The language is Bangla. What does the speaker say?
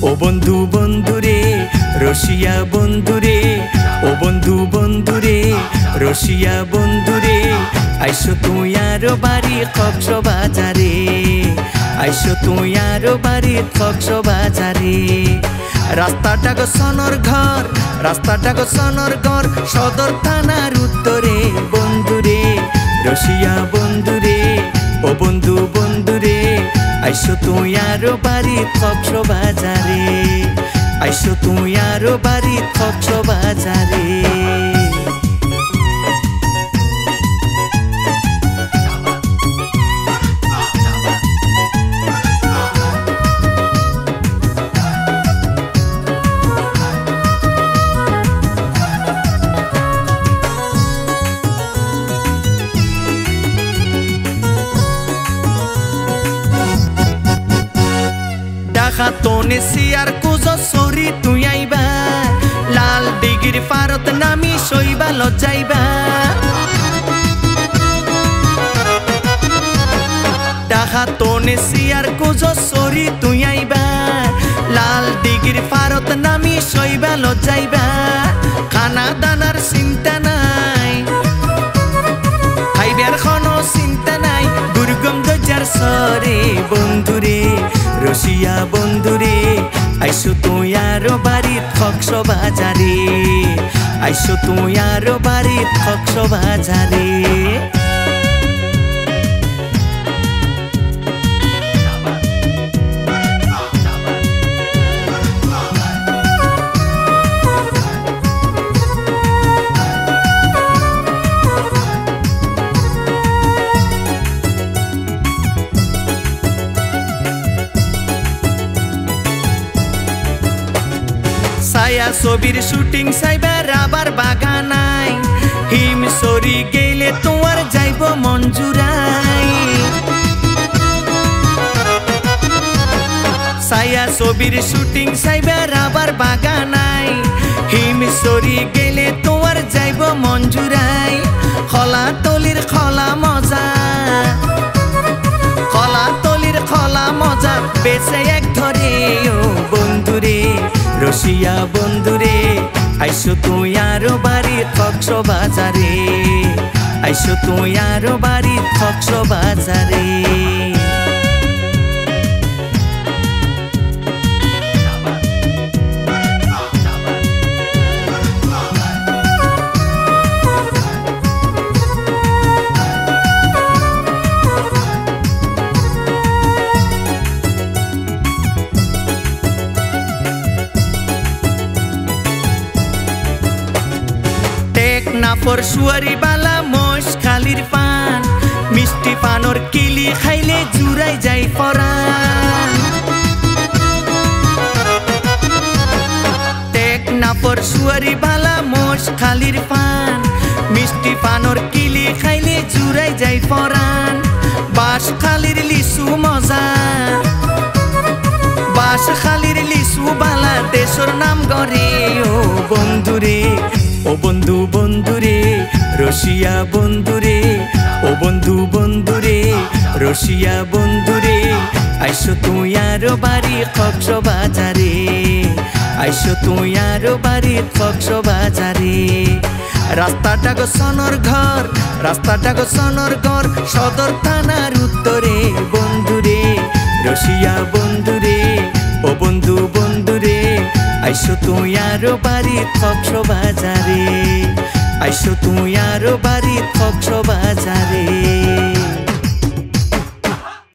ও বন্ধু বন্ধুরে রসিয়া বন্ধুরে, ও বন্ধু বন্ধুরে রসিয়া বন্ধুরে, আইসো তুই আরো বাড়ি কক্সবাজারে, আইসো তুই আরো বাড়ি কক্সবাজারে। রাস্তাটা গো সনর ঘর, রাস্তাটা গো সনর ঘর, সদর থানার উত্তরে বন্ধুরে রসিয়া বন্ধুরে, ও বন্ধু বন্ধুরে আইসো তুই আরো বাড়ি কক্সবাজারে, আইসো তুই আরো বাড়ি কক্সবাজারে। তোনে সিয়ার কুজো সরি তুই আইবা, লাল দিঘির পারত নামি সইবা লজ্জাইবা, ডাকা তোনে সিয়ার কুজো সরি তুই আইবা, লাল দিঘির পারত নামি সইবা লজ্জাইবা। খানা দানার চিন্তা নাই, খাইবার কোনো চিন্তা নাই, দুর্গম দরজার সরে বন্ধুরে রসিয়া বন্ধুরে, আইসো তুই আরো বাড়ি কক্সবাজারে, আইসো তুই আরো বাড়ি কক্সবাজারে। ছায়া ছবির শুটিং চাইবা রাবার বাগানাই, হিম সরি গেলে তোমার যাইব মঞ্জুরাই। ছায়া ছবির শুটিং চাইবা রাবার বাগানাই, হিম সরি গেলে তোমার যাইব মঞ্জুরাই। খলা তলির খলা মজা, খলা তলির খলা মজা বেছে এক ধরে ও বন্ধুরে রসিয়া বন্ধুরে, আইসো তুই আরো বাড়ি কক্সবাজারে, আইসো তুই আরো বাড়ি কক্সবাজারে। নাফর সুয়ারি বালা মোষ খালির পান, মিষ্টি পানর কিলি খাইলে জুড়াই যাই পরাণ। টেক নাফর সুয়ারি বালা মোষ খালির পান, মিষ্টি পানর কিলি খাইলে জুড়াই যাই পরাণ। বাস খালির লিচু মজা, বাস খালির লিচু বালা দেশর নাম গরে ও বন্ধুরে, ও বন্ধু বন্ধুরে রসিয়া বন্ধুরে, ও বন্ধু বন্ধুরে রসিয়া বন্ধুরে, আইসো তুই আরো বাড়ি কক্সবাজারে, আইসো তুই আরো বাড়ি কক্সবাজারে। রাস্তাটা গো সনর ঘর, রাস্তাটা গো সনর ঘর, সদর থানার উত্তরে বন্ধুরে রসিয়া বন্ধুরে, ও বন্ধু বন্ধুরে আইসো তুই আরো বাড়ি কক্সবাজারে, আইসো তুই আরো বাড়ি কক্সবাজারে।